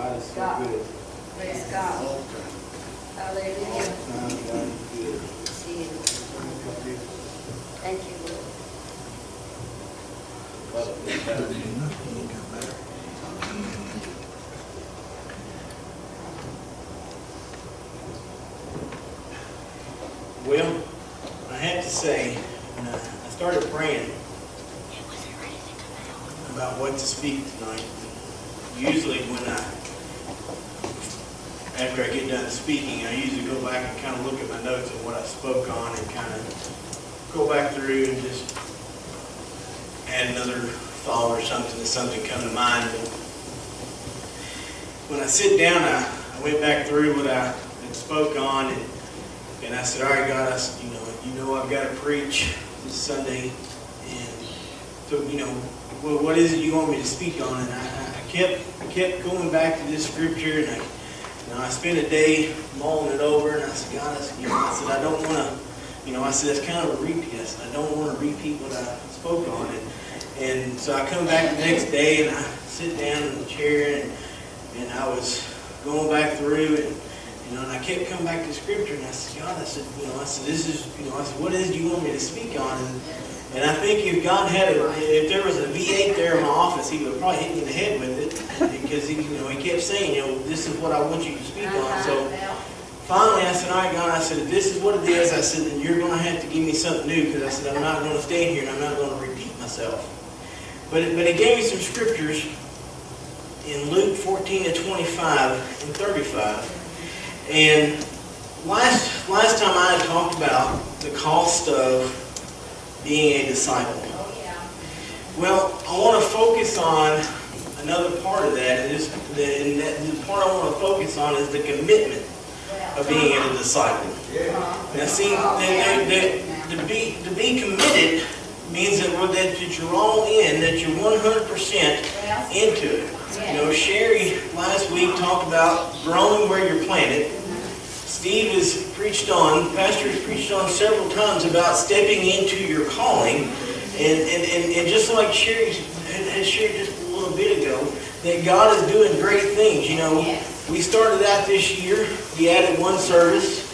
God is so God. good. Praise God. All the time. Hallelujah. All the time, God is good. Jesus. Thank you, Lord. Well, I have to say, when I started praying about what to speak tonight, usually after I get done speaking, I usually go back and kind of look at my notes and what I spoke on and kind of go back through and just add another thought or something come to mind. But when I sit down, I went back through what I had spoke on, and I said, all right, God, you know I've got to preach this Sunday, and so, well, what is it you want me to speak on? And I kept going back to this scripture, and I spent a day mulling it over, and I said, God, I said, I don't want to, I said, it's kind of a repeat. I said, I don't want to repeat what I spoke on. And so I come back the next day, and I sit down in the chair, and I was going back through, and I kept coming back to scripture, and I said, God, I said, this is, I said, what is it you want me to speak on? And I think if God if there was a V8 there in my office, he would probably hit me in the head with it, because he kept saying, this is what I want you to speak on. So finally, I said, all right, God, I said, if this is what it is, I said, then you're going to have to give me something new, because I said, I'm not going to stand here and I'm not going to repeat myself. But he gave me some scriptures in Luke 14:25 and 35. And last time I had talked about the cost of being a disciple. Well, I want to focus on another part of that, and the part I want to focus on is the commitment of being a disciple. Now, see, to be committed means that you're all in, that you're 100% into it. Sherry last week talked about growing where you're planted. Steve Pastor has preached on several times about stepping into your calling. And just like Sherry had shared just a little bit ago, that God is doing great things. We started out this year, we added one service.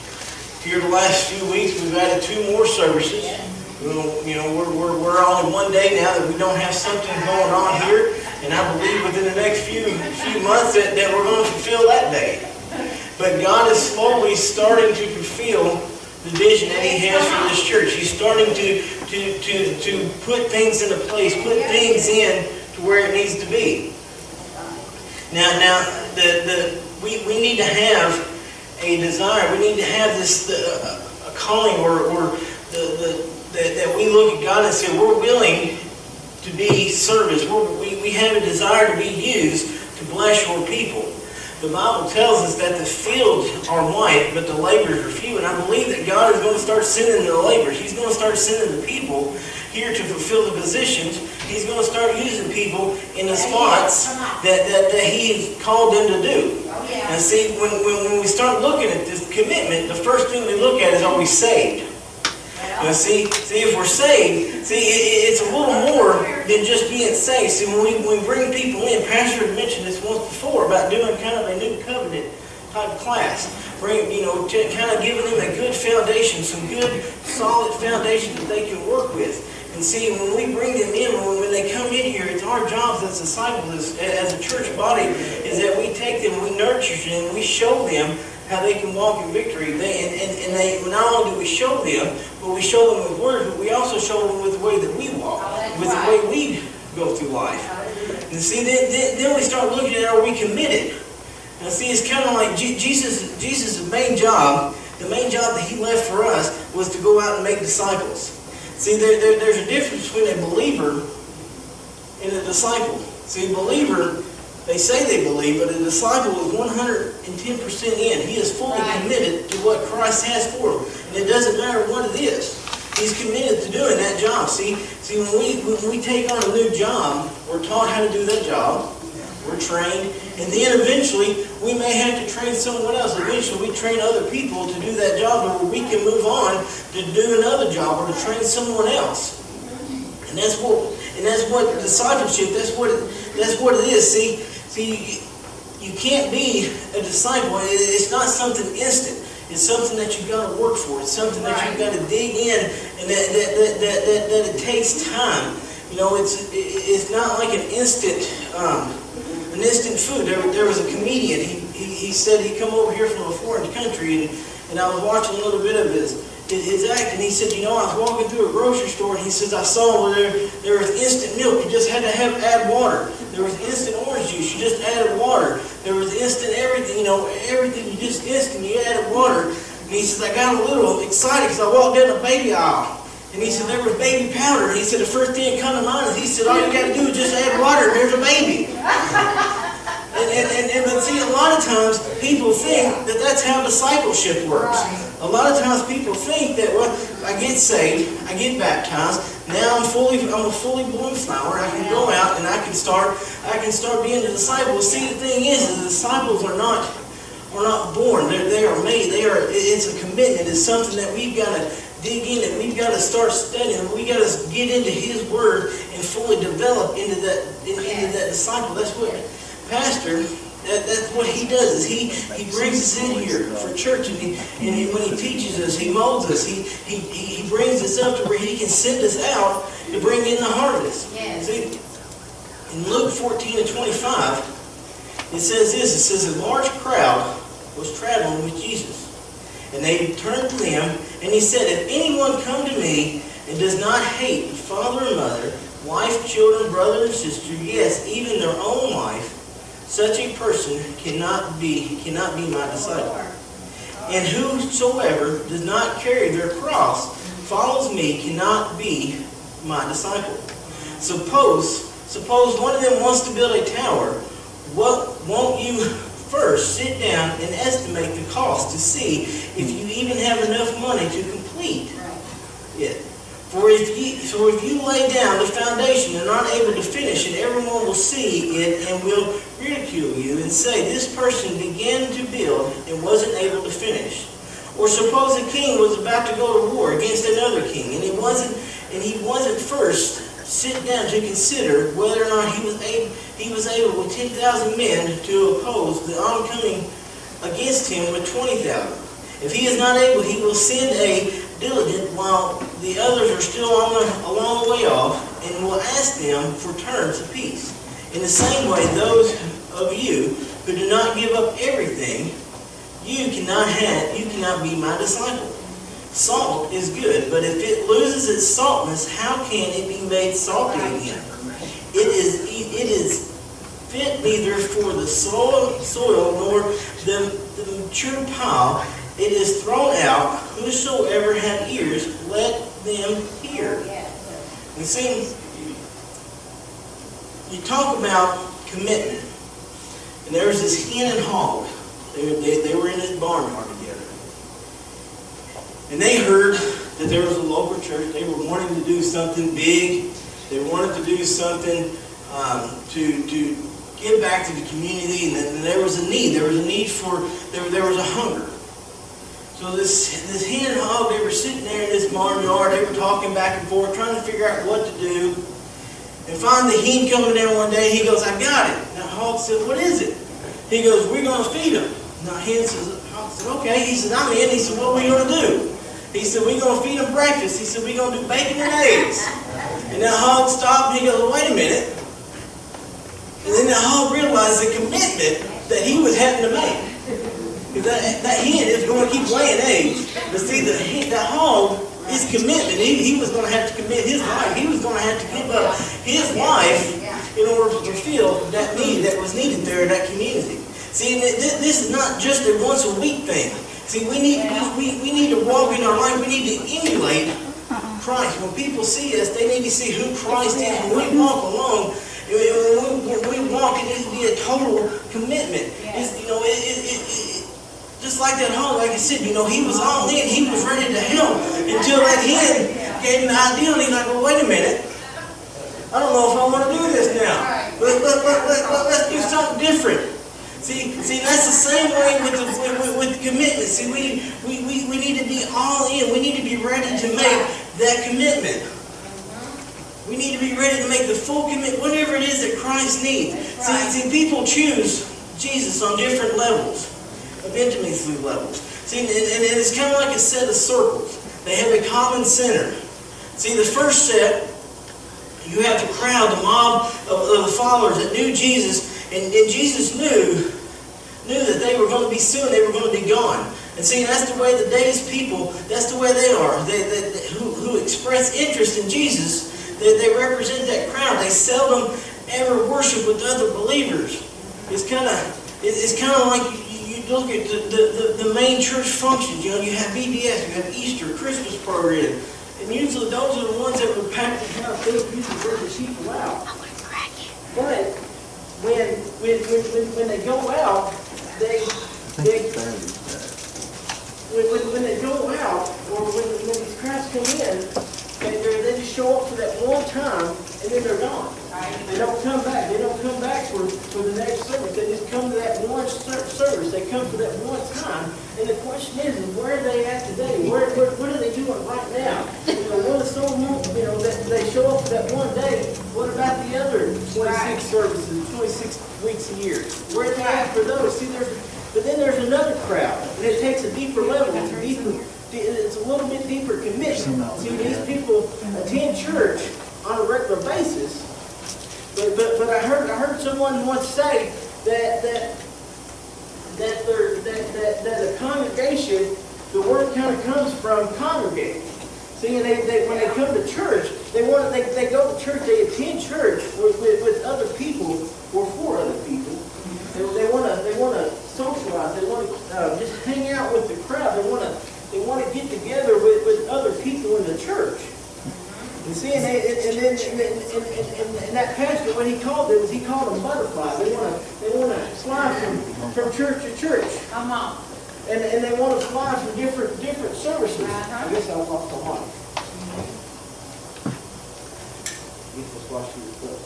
Here the last few weeks, we've added 2 more services. We're all in one day now that we don't have something going on here. And I believe within the next few months that we're going to fulfill that day. But God is slowly starting to fulfill the vision that He has for this church. He's starting to put things into place, put things in to where it needs to be. Now, we need to have a desire. We need to have this a calling, or that we look at God and say we're willing to be service. We have a desire to be used to bless your people. The Bible tells us that the fields are white, but the laborers are few. And I believe that God is going to start sending the laborers. He's going to start sending the people here to fulfill the positions. He's going to start using people in the spots that He has called them to do. And see, when we start looking at this commitment, the first thing we look at is, are we saved? Now, see, if we're saved, it's a little more than just being saved. See, when we bring people in, Pastor had mentioned this once before about doing kind of a new covenant type class. Kind of giving them a good foundation, some good, solid foundation that they can work with. And see, when we bring them in, when they come in here, it's our job as disciples, as a church body, is that we take them, we nurture them, we show them how they can walk in victory. Not only do we show them, but we show them with words, but we also show them with the way that we walk, with the way we go through life. And see, then we start looking at, are we committed? Now see, it's kind of like Jesus' main job, the main job that He left for us was to go out and make disciples. See, there's a difference between a believer and a disciple. See, a believer, they say they believe, but a disciple is 110% in. He is fully committed to what Christ has for him. And it doesn't matter what it is. He's committed to doing that job. See, when we take on a new job, we're taught how to do that job. We're trained. And then eventually, we may have to train someone else. Eventually, we train other people to do that job, or we can move on to do another job or to train someone else. And that's what discipleship, that's what it is. See, you can't be a disciple. It's not something instant. It's something that you've got to work for. It's something that you've got to dig in, and that it takes time. You know, it's not like an instant food. There was a comedian. He said he'd come over here from a foreign country, and I was watching a little bit of his act, and he said, you know, I was walking through a grocery store, and he says, I saw where there was instant milk. You just had to add water. There was instant orange juice. You just added water. There was instant everything. You know, everything you just instant. You added water. And he says, I got a little excited because I walked down the baby aisle. And he said, there was baby powder. And he said, the first thing that come to mind is, he said, all you got to do is just add water, and there's a baby. But see, a lot of times people think that that's how discipleship works. A lot of times people think that, well, I get saved, I get baptized, now I'm a fully blown flower. I can go out and I can start being a disciple. See, the thing is, the disciples are not born. They are made. It's a commitment. It's something that we've got to dig in, and we've got to start studying. We've got to get into His Word and fully develop into that disciple. That's what Pastor, that's what he does. Is he brings us in here for church, and when he teaches us, he molds us. He brings us up to where he can send us out to bring in the harvest. Yes. See, in Luke 14 and 25, it says this. It says, a large crowd was traveling with Jesus. And they turned to him, and he said, if anyone come to me and does not hate father and mother, wife, children, brother and sister, yes, even their own life, such a person cannot be my disciple. And whosoever does not carry their cross, follows me, cannot be my disciple. Suppose one of them wants to build a tower. Won't you first sit down and estimate the cost to see if you even have enough money to complete it? For if you lay down the foundation and aren't able to finish it, everyone will see it and will ridicule you and say, this person began to build and wasn't able to finish. Or suppose a king was about to go to war against another king, and he wasn't first sit down to consider whether or not he was able with 10,000 men to oppose the oncoming against him with 20,000. If he is not able, he will send a diligent while the others are still a long way off, and will ask them for terms of peace. In the same way, those of you who do not give up everything, you cannot be my disciple. Salt is good, but if it loses its saltness, how can it be made salty again? It is fit neither for the soil nor the mature pile. It is thrown out. Whosoever have ears, let them hear. And see, you talk about commitment. And there was this hen and hog. They were in this barnyard together. And they heard that there was a local church. They were wanting to do something big. They wanted to do something to give back to the community. And there was a need. There was a need for, there was a hunger. So this hen and hog, they were sitting there in this barnyard. They were talking back and forth, trying to figure out what to do. And finally, the hen coming down one day, he goes, I got it. Now, hog said, what is it? He goes, we're going to feed them. Now, hog said, okay. He said, I'm in. He said, what are we going to do? He said, we're going to feed them breakfast. He said, we're going to do bacon and eggs. And that hog stopped, and he goes, wait a minute. And then the hog realized the commitment that he was having to make. That hen is going to keep laying eggs. But see, the hog, his commitment, he was going to have to commit his life. He was going to have to give up his life in order to fulfill that need that was needed there in that community. See, this is not just a once-a-week thing. See, we need to walk in our life. We need to emulate Christ. When people see us, they need to see who Christ is. When we walk along, when we walk, it needs to be a total commitment. Just like that hog, like I said, he was all in. He was ready to help until that hen gave him the idea, and he's like, well, wait a minute. I don't know if I want to do this now. But let's do something different. See, that's the same way with the commitment. See, we need to be all in. We need to be ready to make that commitment. We need to be ready to make the full commitment, whatever it is that Christ needs. See, people choose Jesus on different levels, of intimacy levels. See, and it's kind of like a set of circles. They have a common center. See, the first set, you have the crowd, the mob of the followers that knew Jesus, and Jesus knew that they were going to be soon, they were going to be gone. And see, that's the way the day's people, that's the way they are. Who express interest in Jesus, they represent that crowd. They seldom ever worship with other believers. It's kind of like you look at the main church functions. You know, you have VBS, you have Easter, Christmas program. And usually those are the ones that would pack the kind of big pieces of the people out. But when they go out, when they go out, or when these crowds come in, they just show up for that one time, and then they're gone. They don't come back. They don't come back for the next service. They just come to that one service. They come for that one time. And the question is where are they at today? What are they doing right now? One of the they show up for that one day. What about the other 26 services, 26 weeks a year? Where are they at for those? See, but then there's another crowd, and it takes a deeper level. It's a little bit deeper commitment. See, these people attend church on a regular basis, but I heard someone once say that a congregation, the word kind of comes from congregate. See, and when they come to church, they go to church, they attend church with other people or for other people. They want to socialize. They want to just hang out with the crowd. They want to get together with other people in the church. You see, and that pastor, what he called them, he called them butterflies. They want to fly from church to church. Come on. And they want to fly from different services. I guess I lost the line. I guess that's why she was close.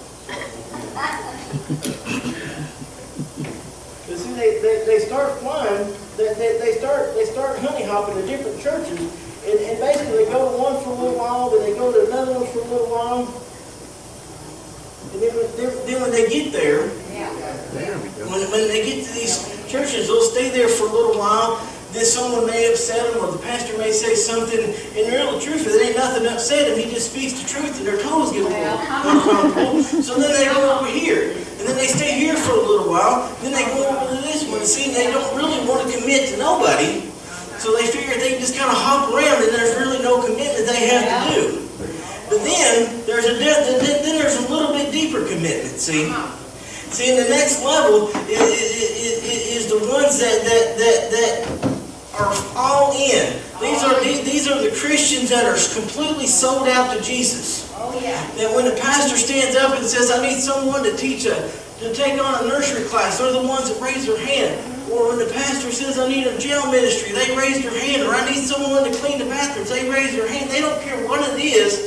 But see, they start flying. They start honey hopping to different churches. And basically they go to one for a little while, then they go to another one for a little while. And then when they get there, when they get to these churches, they'll stay there for a little while. Then someone may upset them, or the pastor may say something. And the real truth is, there ain't nothing to upset him. He just speaks the truth, and their toes get a little uncomfortable. So then they go over here. And then they stay here for a little while. Then they go over to this one. See, they don't really want to commit to nobody. So they figure they can just kind of hop around, and there's really no commitment they have to do. But then there's a little bit deeper commitment. See, and the next level is the ones that are all in. These are the Christians that are completely sold out to Jesus. Oh yeah. That when the pastor stands up and says, "I need someone to take on a nursery class," they're the ones that raise their hand. Or when the pastor says, "I need a jail ministry," they raise their hand. Or "I need someone to clean the bathrooms," they raise their hand. They don't care what it is,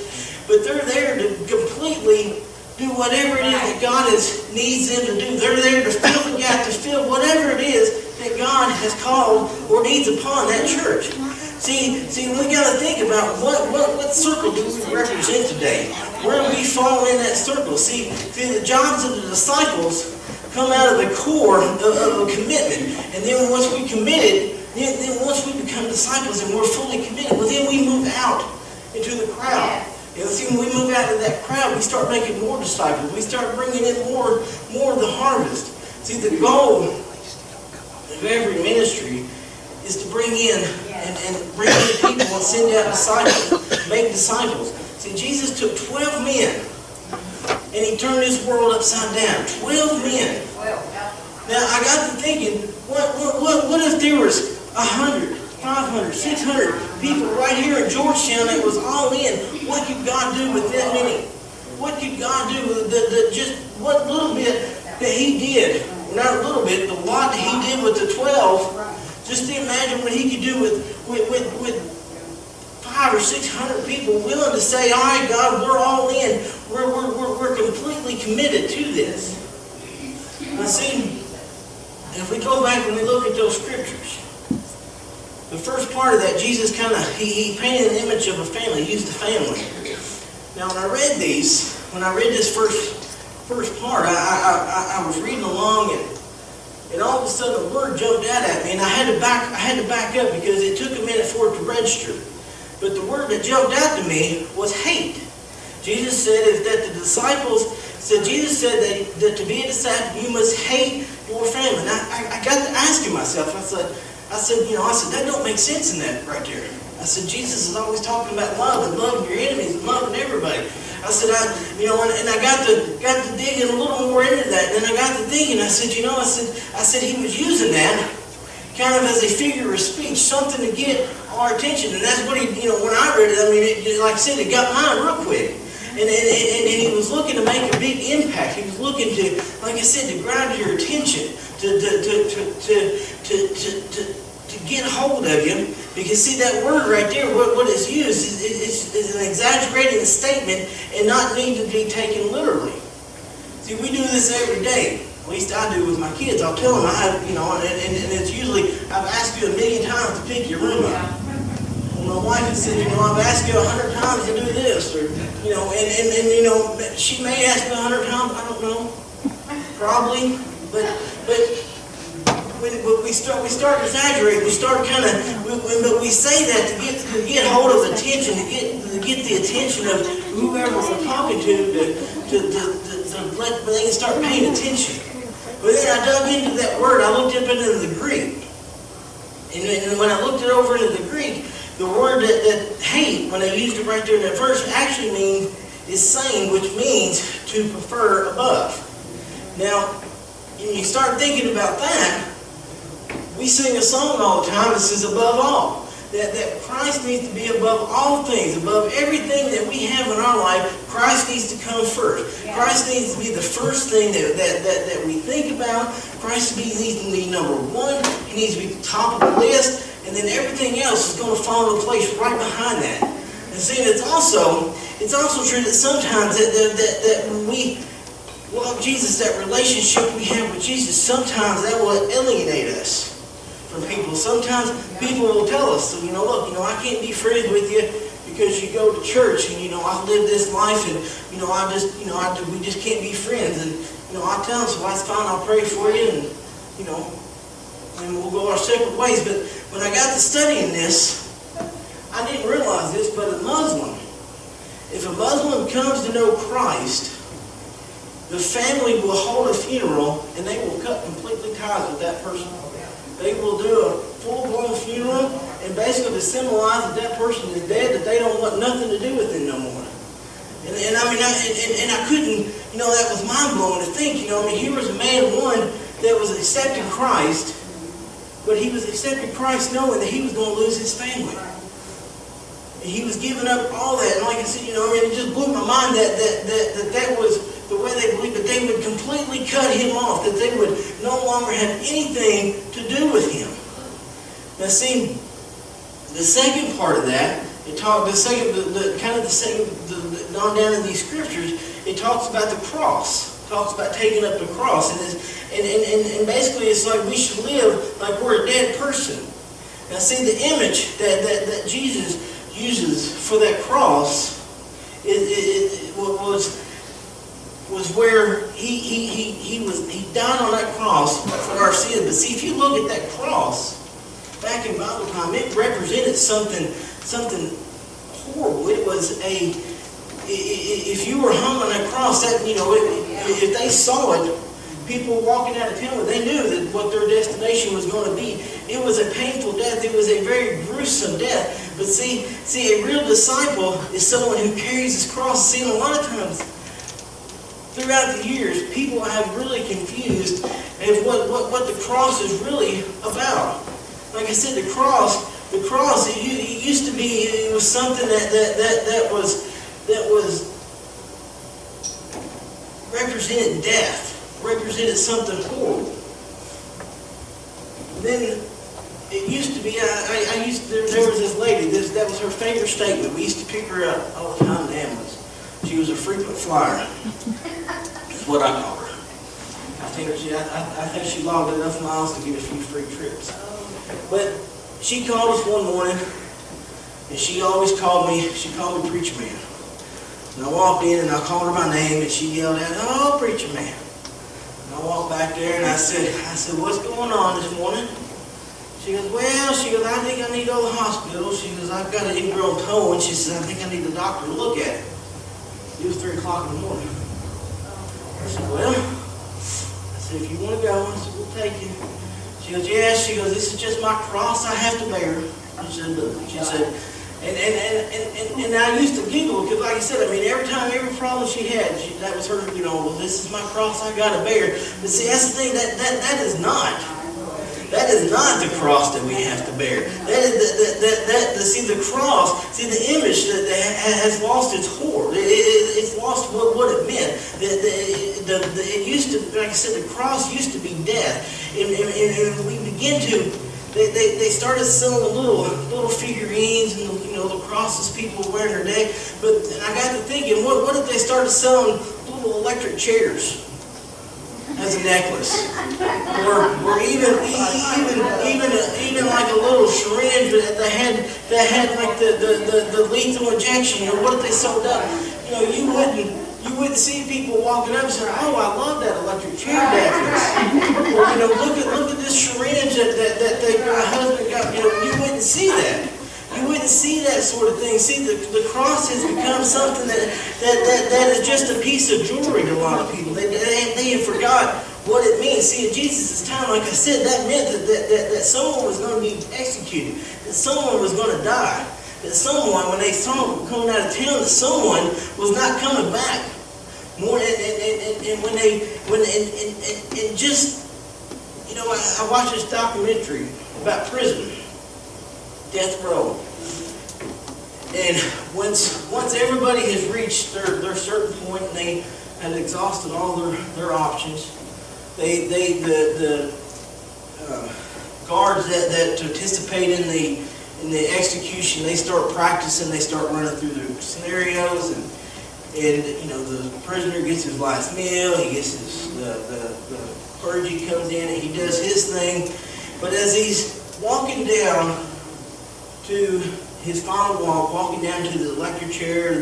but they're there to completely do whatever it is that God needs them to do. They're there to fill the gap, to fill whatever it is that God has called or needs upon that church. See, we got to think about what circle do we represent today? Where do we fall in that circle? See, the jobs of the disciples come out of the core of a commitment. And then once we committed, then once we become disciples and we're fully committed, well, then we move out into the crowd. And see, when we move out of that crowd, we start making more disciples. We start bringing in more of the harvest. See, the goal of every ministry is to bring in and bring in people and send out disciples, make disciples. See, Jesus took 12 men and he turned this world upside down. 12 men. Now, I got to thinking, what if there was 100, 500, 600 people right here in Georgetown that was all in? What could God do with that many? What could God do with just what little bit that he did? Not a little bit, the lot that he did with the 12. Just to imagine what he could do with 500 or 600 people willing to say, "All right, God, we're all in. We're completely committed to this." Now, see, if we go back and we look at those scriptures, the first part of that, Jesus he painted an image of a family. He used a family. Now, when I read this first part, I was reading along, and of a sudden a word jumped out at me, and I had to back up because it took a minute for it to register. But the word that jumped out to me was hate. Jesus said Jesus said that to be a disciple, you must hate your family. And I got to asking myself, I said, that don't make sense in that right there. I said, Jesus is always talking about love and loving your enemies and loving everybody. I said, and I got to digging a little more into that. And then I got to thinking, I said, I said he was using that kind of as a figure of speech, something to get our attention. And that's what he, when I read it, like I said, it got mine real quick. And he was looking to make a big impact. He was looking to, like I said, to grab your attention, to get hold of you. Because see, that word right there, what is used is an exaggerating statement and not need to be taken literally. See, we do this every day. At least I do with my kids. I'll tell them, and it's usually, I've asked you 1,000,000 times to pick your room up. My wife has said, I've asked you 100 times to do this, or, and she may ask me 100 times, I don't know, probably, but we start exaggerating, we start but we say that to get hold of attention, to get the attention of whoever we're talking to let they can start paying attention. But then I dug into that word, I looked up into the Greek, and when I looked it over into the Greek, the word that hate, when I used it right there in that verse, actually is same, which means to prefer above. Now, when you start thinking about that, we sing a song all the time that says above all. That Christ needs to be above all things, above everything that we have in our life. Christ needs to come first. Yeah. Christ needs to be the first thing that we think about. Christ needs to be number one. He needs to be the top of the list. And then everything else is going to fall into place right behind that. And see, it's also true that sometimes that when we love Jesus, that relationship we have with Jesus, sometimes that will alienate us from people. Sometimes people will tell us, look, I can't be friends with you because you go to church, and I live this life, and we just can't be friends. And I tell them, so that's fine. I'll pray for you, and we'll go our separate ways. But when I got to studying this, I didn't realize this, but if a Muslim comes to know Christ, the family will hold a funeral and they will cut completely ties with that person. They will do a full-blown funeral and basically to symbolize that that person is dead, that they don't want nothing to do with him no more. And I couldn't, that was mind-blowing to think, here was a man, one, that was accepting Christ, but he was accepting Christ knowing that he was going to lose his family. And he was giving up all that. And like I said, it just blew my mind that was the way they believed, that they would completely cut him off, that they would no longer have anything to do with him. Now see, the second part of that, on down in these scriptures, it talks about the cross. It talks about taking up the cross. And basically it's like we should live like we're a dead person. Now see, the image that Jesus uses for that cross was where he died on that cross for our sins. But see, if you look at that cross back in Bible time, it represented something horrible. It was if you were hung on that cross, that if they saw it, people walking out of town, they knew that what their destination was going to be. It was a painful death. It was a very gruesome death. But see, a real disciple is someone who carries his cross. See, a lot of times throughout the years, people have really confused what the cross is really about. Like I said, the cross. It used to be. It was something that was represented death. Represented something horrible. Then it used to be. There was this lady. That was her favorite statement. We used to pick her up all the time in the ambulance. She was a frequent flyer. That's what I call her. I think she logged enough miles to get a few free trips. But she called us one morning, and she always called me. She called me Preacher Man. And I walked in and I called her by name, and she yelled out, "Oh, Preacher Man!" And I walked back there and I said, what's going on this morning? She goes, well, I think I need to go to the hospital. She goes, I've got an ingrown toe, and she says, I think I need the doctor to look at it. It was 3 o'clock in the morning. I said, well, if you want to go, I said, we'll take you. She goes, yeah. She goes, this is just my cross I have to bear. She said, and I used to giggle because, like I said, I mean, every problem she had, that was her, well, this is my cross I got to bear. But see, that's the thing, that is not the cross that we have to bear. See, the cross, see, the image that has lost its horror. It's lost what it meant. It used to, like I said, the cross used to be death. And we begin to, they started selling little figurines and the crosses people wear in their day. But I got to thinking, what if they started selling little electric chairs as a necklace, or even like a little syringe that had like the lethal injection? What if they sold that? You wouldn't see people walking up and saying, "Oh, I love that electric chair necklace." Or look at this syringe that my husband got. You wouldn't see that. You wouldn't see that sort of thing. See, the cross has become something that is just a piece of jewelry to a lot of people. They have forgot what it means. See, in Jesus' time, like I said, that meant that someone was going to be executed, that someone was going to die, that someone, when they saw him coming out of town, that someone was not coming back. More I watched this documentary about prison. Death row. And once everybody has reached their certain point and they have exhausted all their options, the guards that participate in the execution, they start practicing, they start running through the scenarios, and the prisoner gets his last meal, he gets the clergy comes in and he does his thing. But as he's walking down to his final walk, walking down to the electric chair,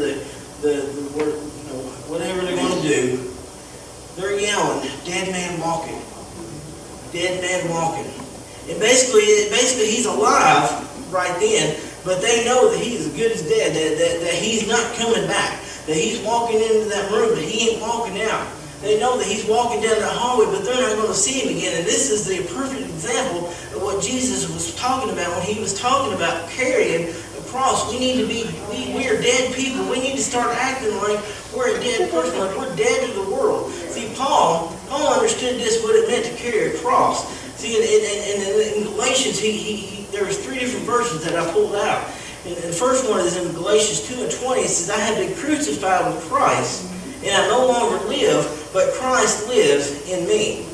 whatever they're going to do, they're yelling, "Dead man walking, dead man walking." And basically he's alive right then, but they know that he's as good as dead, that he's not coming back, that he's walking into that room, but he ain't walking out. They know that he's walking down that hallway, but they're not going to see him again. And this is the perfect example of what Jesus was talking about when he was talking about carrying the cross. We are dead people. We need to start acting like we're a dead person, like we're dead to the world. See, Paul understood this, what it meant to carry a cross. See, in Galatians, there was 3 different verses that I pulled out. And the first one is in Galatians 2:20. It says, "I have been crucified with Christ, and I no longer live, but Christ lives in me."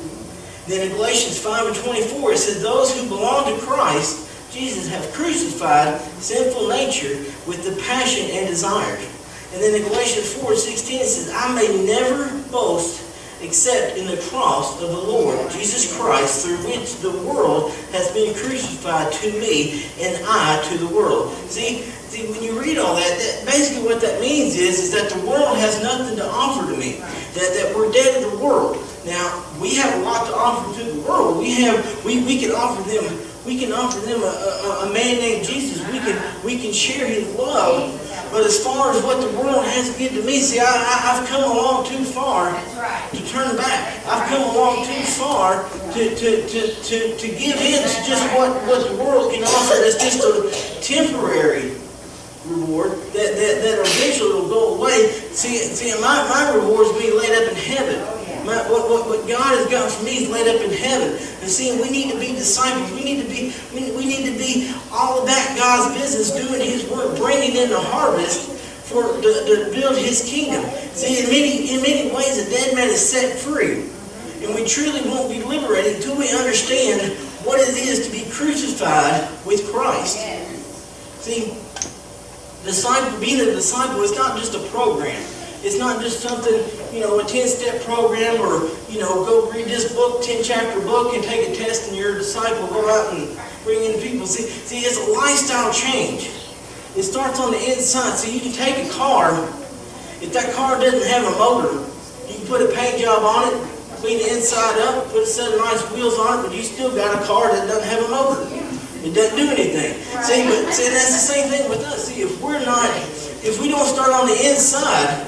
Then in Galatians 5:24, it says, "Those who belong to Christ Jesus have crucified sinful nature with the passion and desires." And then in Galatians 4:16, it says, "I may never boast except in the cross of the Lord Jesus Christ, through which the world has been crucified to me, and I to the world." See, when you read all that, basically what that means is that the world has nothing to offer to me. That we're dead to the world. Now, we have a lot to offer to the world. We can offer them a man named Jesus. We can share his love. But as far as what the world has to give to me, see, I've come along too far to turn back. I've come along too far to give in to just what the world can offer. That's just a temporary reward that eventually will go away. See, my reward is being laid up in heaven. What God has got for me is laid up in heaven. And see, we need to be disciples. We need to be all about God's business, doing his work, bringing in the harvest to build his kingdom. See, in many ways, a dead man is set free. And we truly won't be liberated until we understand what it is to be crucified with Christ. See, being a disciple is not just a program. It's not just something, a 10-step program, or, go read this book, 10-chapter book, and take a test and you're a disciple, go out and bring in people. See, it's a lifestyle change. It starts on the inside. So you can take a car. If that car doesn't have a motor, you can put a paint job on it, clean the inside up, put a set of nice wheels on it, but you still got a car that doesn't have a motor. It doesn't do anything. See, that's the same thing with us. See, if we don't start on the inside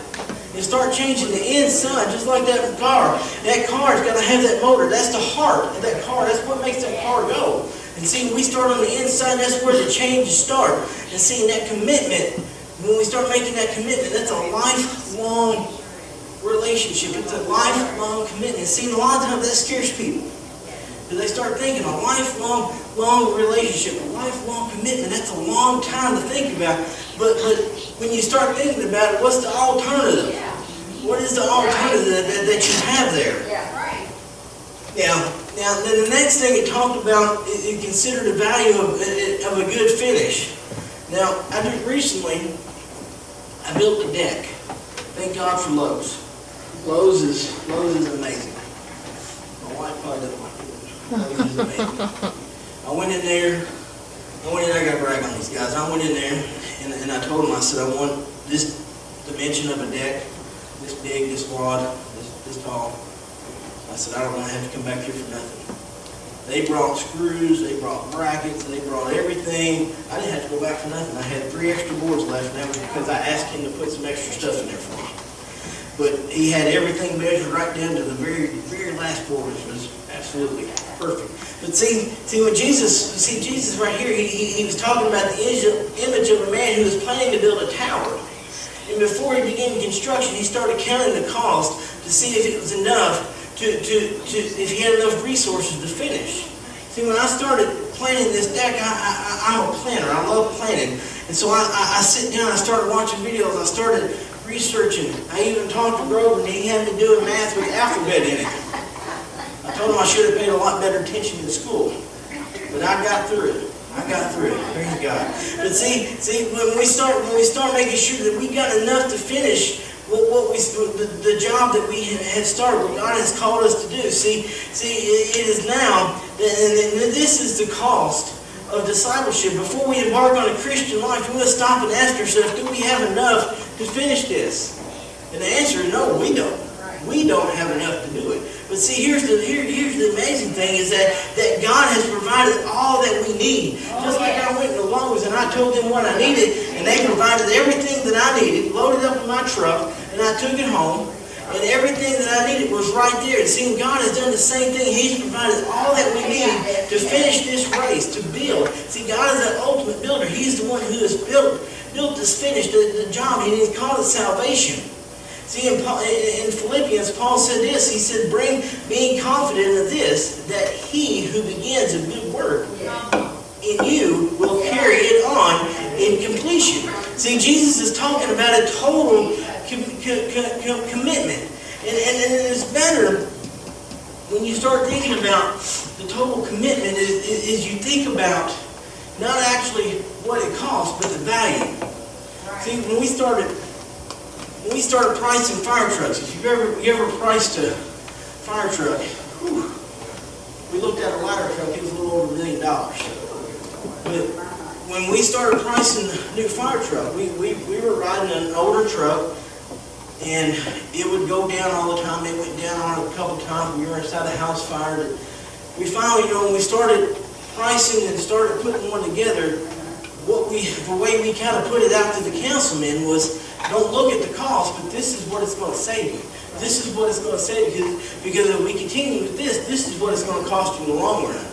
and start changing the inside, just like that car's got to have that motor. That's the heart of that car. That's what makes that car go. And see, when we start on the inside, that's where the changes start. And seeing that commitment, when we start making that commitment, that's a lifelong relationship. It's a lifelong commitment. See, a lot of times that scares people. Because they start thinking a lifelong relationship, a lifelong commitment. That's a long time to think about. But when you start thinking about it, what's the alternative? What is the alternative that you have there? Now, the next thing it talked about, it considered the value of a good finish. Now, I just recently, I built a deck. Thank God for Lowe's. Lowe's is amazing. My wife probably doesn't like it. Lowe's is amazing. I went in there, I got to brag on these guys. I went in there and I told them, I said, I want this dimension of a deck, this big, this broad, this tall. I said, I don't want to have to come back here for nothing. They brought screws, they brought brackets, they brought everything. I didn't have to go back for nothing. I had 3 extra boards left, and that was because I asked him to put some extra stuff in there for me. But he had everything measured right down to the very, very last board, which was absolutely perfect. But see when Jesus right here, he was talking about the image of a man who was planning to build a tower. And before he began construction, he started counting the cost to see if it was enough if he had enough resources to finish. See, when I started planning this deck, I'm a planner. I love planning. And so I sit down, I started watching videos, I started researching. I even talked to Grover, and he had me doing math with the alphabet in it. I told him I should have paid a lot better attention in school. But I got through it. Praise God. But see, when we start making sure that we got enough to finish the job that we had started, what God has called us to do. See, it is now, and this is the cost of discipleship. Before we embark on a Christian life, we must stop and ask ourselves, do we have enough to finish this? And the answer is no, we don't. We don't have enough to do it. But see, here's the amazing thing is that God has provided all that we need. Just like I went to Lowe's and I told them what I needed, and they provided everything that I needed, loaded up in my truck, and I took it home, and everything that I needed was right there. And see, God has done the same thing. He's provided all that we need to finish this race, to build. See, God is the ultimate builder. He's the one who has built this finish, the job, and He's called it salvation. See, in Philippians, Paul said this. He said, being confident of this, that he who begins a good work in you will carry it on in completion. See, Jesus is talking about a total commitment. And it's better when you start thinking about the total commitment is you think about not actually what it costs, but the value. See, when we started pricing fire trucks, if you ever priced a fire truck, we looked at a ladder truck, it was a little over $1 million. But when we started pricing the new fire truck, we were riding an older truck, and it would go down all the time. It went down on it a couple times. We were inside a house fire. We finally, when we started pricing and started putting one together, the way we kind of put it out to the councilmen was, don't look at the cost, but this is what it's going to save you. This is what it's going to save you, because if we continue with this is what it's going to cost you in the long run.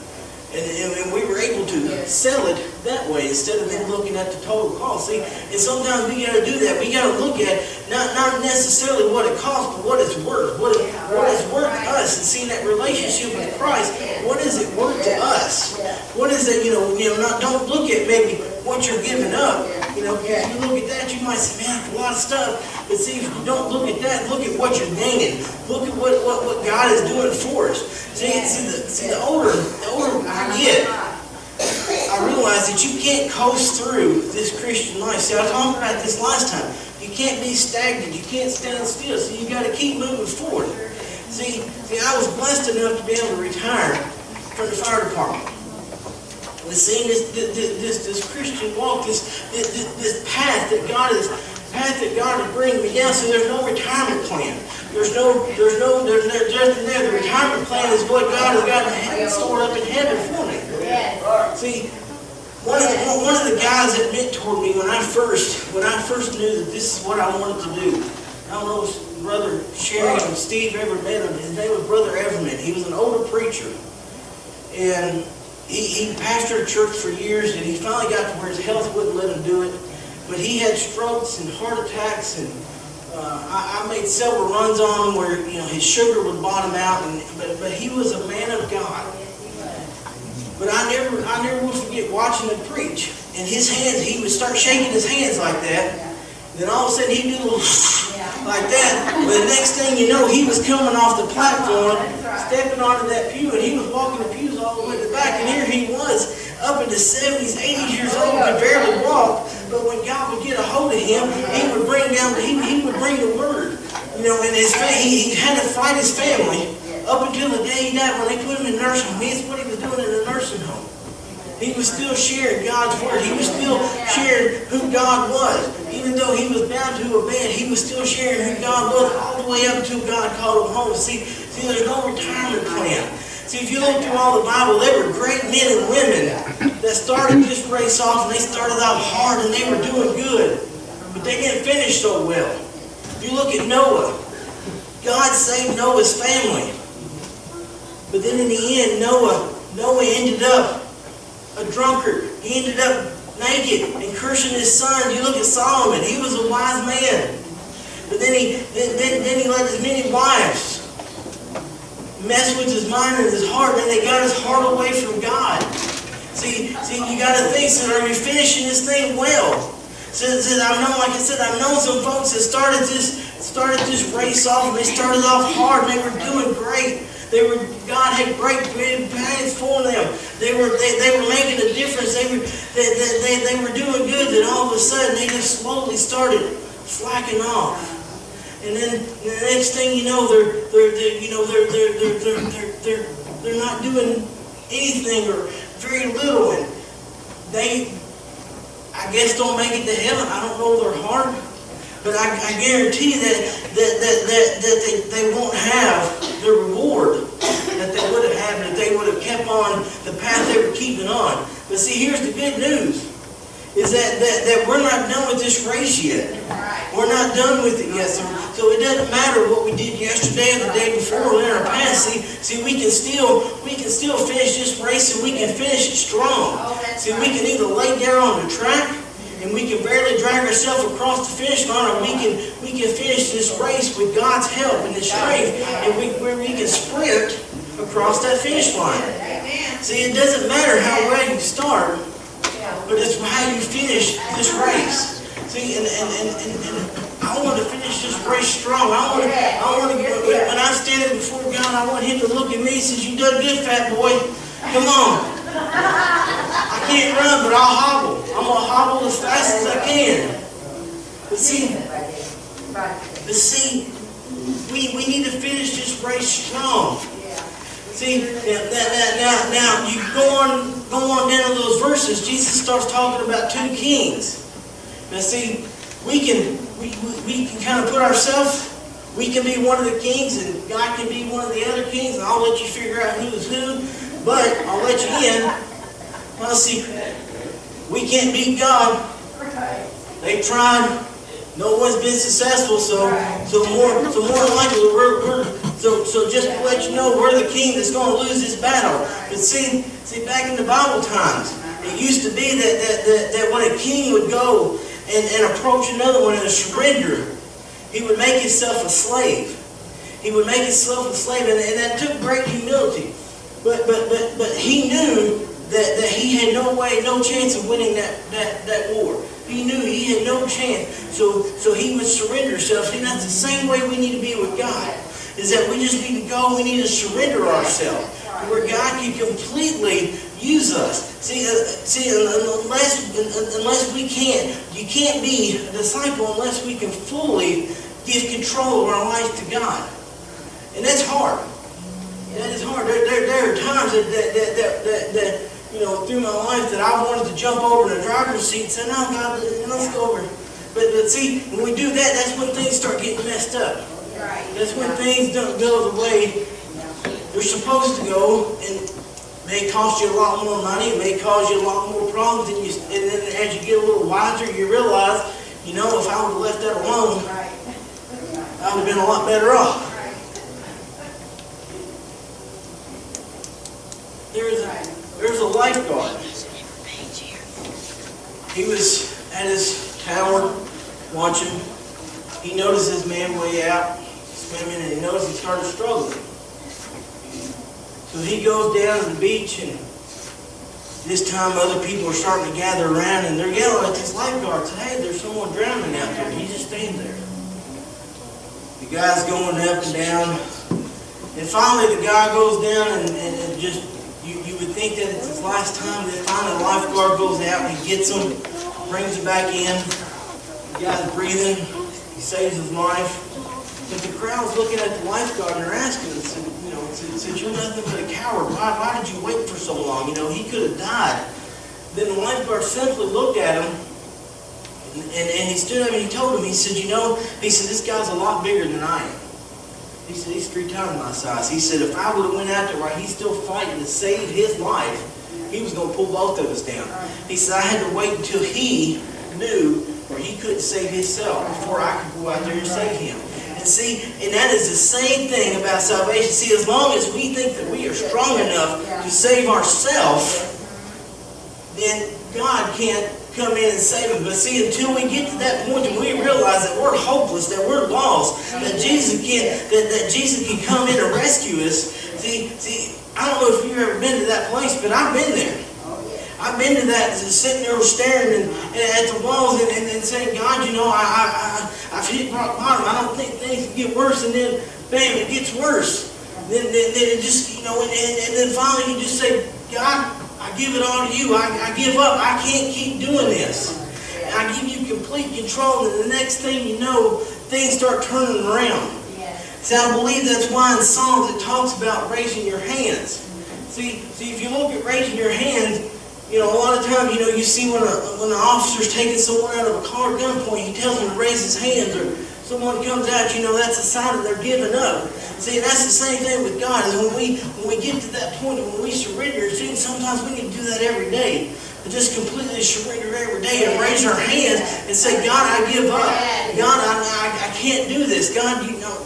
And we were able to sell it that way instead of then looking at the total cost. See, and sometimes we got to do that. We got to look at not necessarily what it costs, but what it's worth. What it's worth to us, and seeing that relationship with Christ. What is it worth to us? What is it? Don't look at maybe what you're giving up. Because if you look at that, you might say, man, a lot of stuff. But see, if you don't look at that, look at what you're gaining. Look at what God is doing for us. See, the older I get, I realize that you can't coast through this Christian life. See, I talked about this last time. You can't be stagnant. You can't stand still. So you got to keep moving forward. See, I was blessed enough to be able to retire from the fire department. And seeing this Christian walk, this path that God is bringing me down. So there's no retirement plan. there's nothing there. The retirement plan is what God has got stored up in heaven for me. See, one of the guys that mentored me when I first knew that this is what I wanted to do. I don't know if Brother Sherry and Steve ever met him. His name was Brother Everman. He was an older preacher. And he pastored a church for years, and he finally got to where his health wouldn't let him do it. But he had strokes and heart attacks, and I made several runs on him where his sugar would bottom out. But he was a man of God. But I never will forget watching him preach. And his hands, he would start shaking his hands like that. Then all of a sudden he'd do a little like that. But the next thing you know, he was coming off the platform, stepping onto that pew, and he was walking the pews all the way to the back. And here he was, up into 70s, 80s years old, could barely walk. But when God would get a hold of him, he would bring the word. And he had to fight his family up until the day he died. When they put him in nursing home, that's what he was doing in a nursing home. He was still sharing God's word. He was still sharing who God was. Even though he was bound to a bed, he was still sharing who God was all the way up until God called him home. See, there's no retirement plan. See, if you look through all the Bible, there were great men and women that started this race off, and they started out hard, and they were doing good. But they didn't finish so well. If you look at Noah, God saved Noah's family. But then in the end, Noah ended up a drunkard. He ended up naked and cursing his sons. You look at Solomon; he was a wise man, but then he let his many wives mess with his mind and his heart, and they got his heart away from God. See, you got to think: are you finishing this thing well? Like I said, I've known some folks that started this race off, and they started off hard, and they were doing great. God had great plans for them. They were making a difference. They were doing good. Then all of a sudden, they just slowly started slacking off. And then the next thing you know, they're not doing anything or very little, and they, I guess, don't make it to heaven. I don't know their heart. But I guarantee that they won't have the reward that they would have had if they would have kept on the path they were keeping on. But see, here's the good news, is that we're not done with this race yet. We're not done with it yet. So it doesn't matter what we did yesterday or the day before or in our past. See, we can still finish this race, and we can finish it strong. See, we can either lay down on the track, and we can barely drag ourselves across the finish line, or we can finish this race with God's help and His strength, and we can sprint across that finish line. See, it doesn't matter how well you start, but it's how you finish this race. See, and I want to finish this race strong. I want to. When I'm standing before God, I want Him to look at me and say, "You done good, fat boy. Come on." I can't run, but I'll hobble. I'm going to hobble as fast as I can. But see, we need to finish this race strong. See, now you go on down to those verses. Jesus starts talking about two kings. Now see, we can kind of put ourselves. We can be one of the kings, and God can be one of the other kings, and I'll let you figure out who's who. But I'll let you in. Well, see, we can't beat God. They've tried. No one's been successful. So more likely so just to let you know, we're the king that's going to lose this battle. But see, back in the Bible times, it used to be that when a king would go and approach another one and surrender, he would make himself a slave. He would make himself a slave, and that took great humility. But he knew that he had no chance of winning that war. He knew he had no chance. So he would surrender himself. See, that's the same way we need to be with God. Is that we just need to go, we need to surrender ourselves. Where God can completely use us. See, unless we can't, you can't be a disciple unless we can fully give control of our life to God. And that's hard. That is hard. There are times that through my life that I wanted to jump over in the driver's seat and say, "No, God, let's go over." But see, when we do that, that's when things start getting messed up. That's when things don't go the way they're supposed to go, and it may cost you a lot more money, it may cause you a lot more problems, and then as you get a little wiser, you realize, you know, if I would have left that alone, I would have been a lot better off. There's a lifeguard. He was at his tower watching. He noticed this man way out swimming, and he noticed he started struggling. So he goes down to the beach, and this time other people are starting to gather around, and they're yelling at this lifeguard, saying, "Hey, there's someone drowning out there." He's just standing there. The guy's going up and down, and finally the guy goes down, and just, you would think that it's his last time. Then finally the lifeguard goes out and he gets him, brings him back in. The guy's breathing. He saves his life. But the crowd's looking at the lifeguard and they're asking him, said, "You're nothing but a coward. Why did you wait for so long? You know, he could have died." Then the lifeguard simply looked at him, and he stood up and he told him, he said, "You know," he said, "this guy's a lot bigger than I am." He said, "He's 3 times my size." He said, "If I would have went out there while he's still fighting to save his life, he was going to pull both of us down." He said, "I had to wait until he knew where he couldn't save himself before I could go out there and save him." And see, and that is the same thing about salvation. See, as long as we think that we are strong enough to save ourselves, then God can't come in and save us. But see, until we get to that point and we realize that we're hopeless, that we're lost, that Jesus can come in and rescue us. See, I don't know if you've ever been to that place, but I've been there. I've been to that, sitting there staring at the walls and saying, "God, you know, I've hit rock bottom. I don't think things can get worse." And then, bam, it gets worse. Then it just, you know, and then finally you just say, "God, I give it all to you. I give up. I can't keep doing this." And I give you complete control, and the next thing you know, things start turning around. See, I believe that's why in Psalms it talks about raising your hands. See, if you look at raising your hands, you know, a lot of times, you know, you see when the officer's taking someone out of a car at gunpoint, he tells them to raise his hands, or someone comes out, you know, that's a sign that they're giving up. See, that's the same thing with God. Is when we get to that point, and when we surrender, see, sometimes we need to do that every day. But just completely surrender every day and raise our hands and say, "God, I give up. God, I can't do this. God, you know,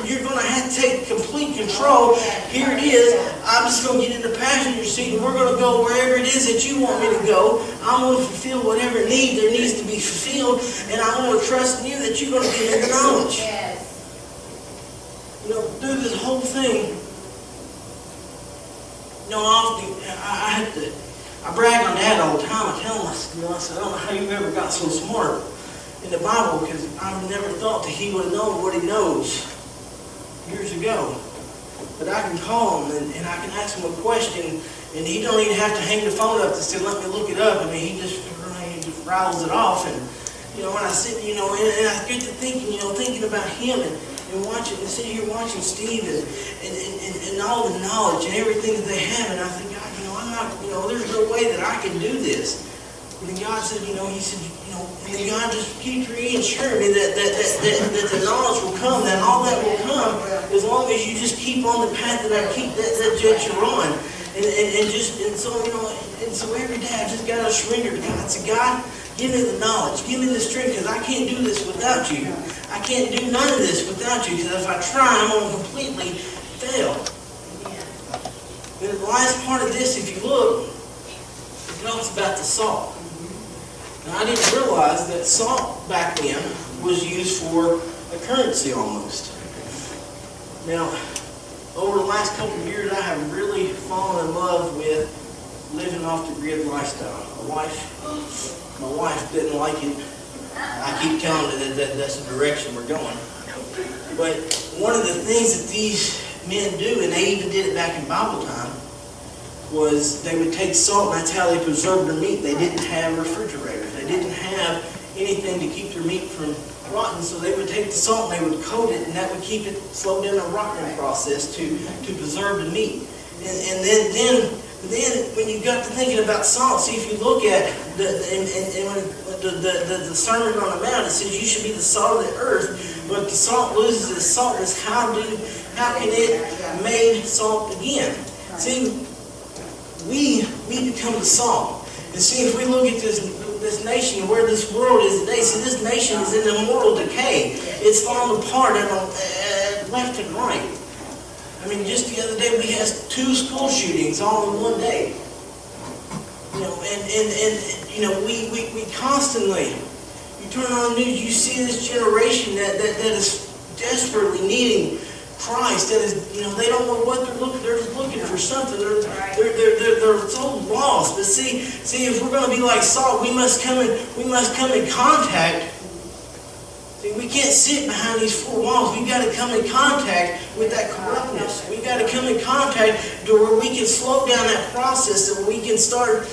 you're going to have to take complete control. Here it is. I'm just going to get in the passenger seat, and we're going to go wherever it is that you want me to go. I'm going to fulfill whatever need there needs to be fulfilled, and I'm going to trust in you that you're going to give me the knowledge." You know, through this whole thing, you know, often I brag on Dad all the time. I tell him, I said, "I don't know how you ever got so smart in the Bible, because I've never thought that he would have known what he knows years ago. But I can call him and I can ask him a question, and he don't even have to hang the phone up to say, 'Let me look it up.' I mean, he just rattles it off. And you know, when I sit, you know, and I get to thinking, you know, thinking about him and watching, and sitting here watching Steve and all the knowledge and everything that they have, and I think, God, you know, I'm not, you know, there's no way that I can do this. And then God said, you know, He said, you know, and then God just keeps reassuring me that the knowledge will come, that all that will come, as long as you just keep on the path that you're on. And so, you know, and so every day I just got to surrender to God. I said, "God, give me the knowledge, give me the strength, because I can't do this without you. I can't do none of this without you, because if I try, I'm going to completely fail." And the last part of this, if you look, it talks about the salt. Now, I didn't realize that salt back then was used for a currency almost. Now, over the last couple of years, I have really fallen in love with living off the grid lifestyle. My wife didn't like it. I keep telling her that that's the direction we're going. But one of the things that these men do, and they even did it back in Bible time, was they would take salt, and that's how they preserved their meat. They didn't have refrigerators. They didn't have anything to keep their meat from rotting, so they would take the salt and they would coat it, and that would keep it, slow down the rotting process to preserve the meat. And then when you got to thinking about salt, see, if you look at when the Sermon on the Mount, it says you should be the salt of the earth. But if the salt loses its saltness, how can it made salt again? See, we become the salt. And see, if we look at this nation, where this world is today, see, this nation is in a moral decay. It's falling apart left and right. I mean, just the other day we had 2 school shootings all in one day. You know, and you know, we constantly, you turn on the news, you see this generation that is desperately needing Christ. That is, you know, they don't know what they're looking. They're just looking for something. They're so lost. But see, if we're going to be like salt, we must come in contact. See, we can't sit behind these 4 walls. We've got to come in contact with that corruptness. We've got to come in contact to where we can slow down that process, and we can stop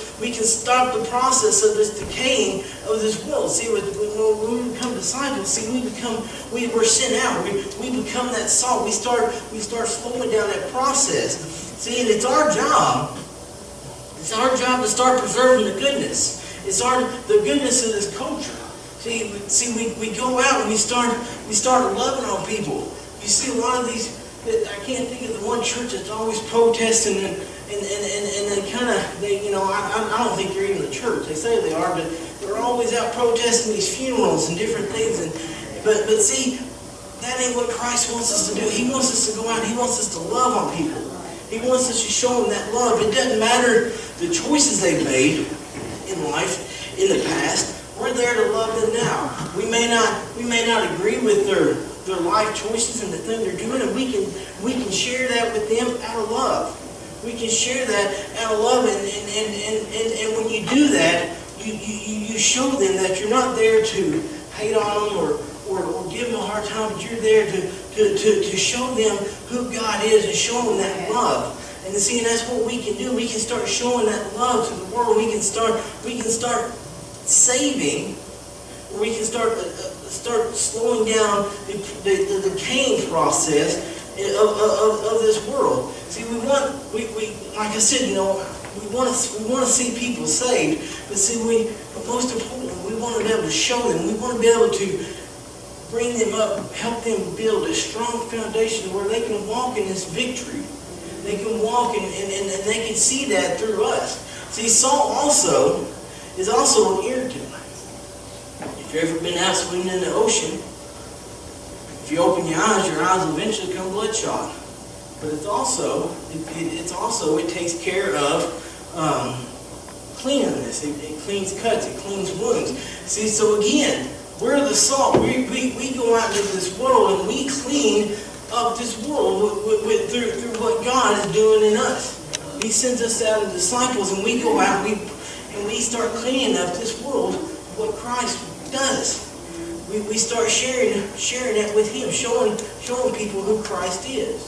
the process of this decaying of this world. See, when we become disciples, see, we're sent out. We become that salt. We start slowing down that process. See, and it's our job. It's our job to start preserving the goodness. It's the goodness of this culture. See, we go out and we start loving on people. You see a lot of these. I can't think of the one church that's always protesting and they you know, I don't think they're even a church. They say they are, but they're always out protesting these funerals and different things. But see, that ain't what Christ wants us to do. He wants us to go out. He wants us to love on people. He wants us to show them that love. It doesn't matter the choices they've made in life in the past. We're there to love them now. We may not agree with their life choices and the thing they're doing, and we can share that with them out of love. We can share that out of love, and when you do that, you show them that you're not there to hate on them or give them a hard time, but you're there to show them who God is and show them that love. And see, that's what we can do. We can start showing that love to the world. We can start saving, or we can start slowing down the decaying process of this world. See, we like I said, you know, we want to see people saved, but see, but most importantly, we want to be able to show them. We want to be able to bring them up, help them build a strong foundation where they can walk in this victory. They can walk and they can see that through us. See, salt also is also an irritant. If you've ever been out swimming in the ocean, if you open your eyes will eventually become bloodshot. But it takes care of cleanliness. It cleans cuts. It cleans wounds. See, so again, we're the salt. We go out into this world and we clean up this world through what God is doing in us. He sends us out as disciples, and we go out and we start cleaning up this world, what Christ does. We start sharing that with Him, showing people who Christ is.